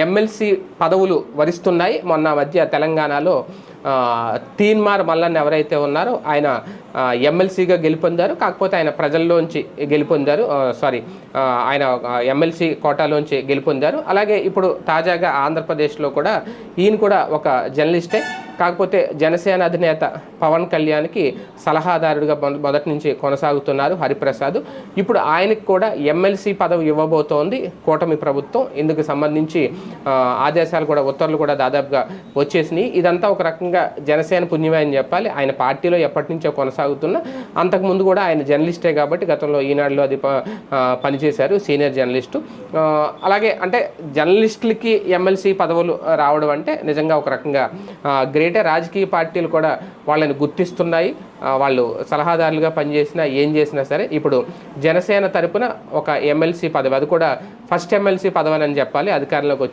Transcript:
MLC పదవులు వరిస్తున్నాయి. మొన్న మధ్య తెలంగాణలో తీన్మార్ మల్లన్న ఎవరైతే ఉన్నారో ఆయన ఎమ్మెల్సీగా గెలుపొందారు. కాకపోతే ఆయన ప్రజల్లోంచి గెలుపొందారు, ఆయన ఎమ్మెల్సీ కోటాలోంచి గెలుపొందారు. అలాగే ఇప్పుడు తాజాగా ఆంధ్రప్రదేశ్లో కూడా ఈయన కూడా ఒక జర్నలిస్టే. కాకపోతే జనసేన అధినేత పవన్ కళ్యాణ్కి సలహాదారుడిగా మొదటి నుంచి కొనసాగుతున్నారు హరిప్రసాద్. ఇప్పుడు ఆయనకు కూడా ఎమ్మెల్సీ పదవి ఇవ్వబోతోంది కూటమి ప్రభుత్వం. ఇందుకు సంబంధించి ఆదేశాలు కూడా, ఉత్తర్వులు కూడా దాదాపుగా వచ్చేసినాయి. ఇదంతా ఒక రకంగా జనసేన పుణ్యమే అని చెప్పాలి. ఆయన పార్టీలో ఎప్పటి నుంచో కొనసాగుతున్న, అంతకుముందు కూడా ఆయన జర్నలిస్టే కాబట్టి గతంలో ఈనాడులో అది పనిచేశారు, సీనియర్ జర్నలిస్టు. అలాగే అంటే జర్నలిస్టులకి ఎమ్మెల్సీ పదవులు రావడం అంటే నిజంగా ఒక రకంగా గ్రేటే. రాజకీయ పార్టీలు కూడా వాళ్ళని గుర్తిస్తున్నాయి. వాళ్ళు సలహాదారులుగా పనిచేసినా ఏం చేసినా సరే ఇప్పుడు జనసేన తరపున ఒక ఎమ్మెల్సీ పదవి, అది కూడా ఫస్ట్ ఎమ్మెల్సీ పదవి అని చెప్పాలి, అధికారంలోకి వచ్చి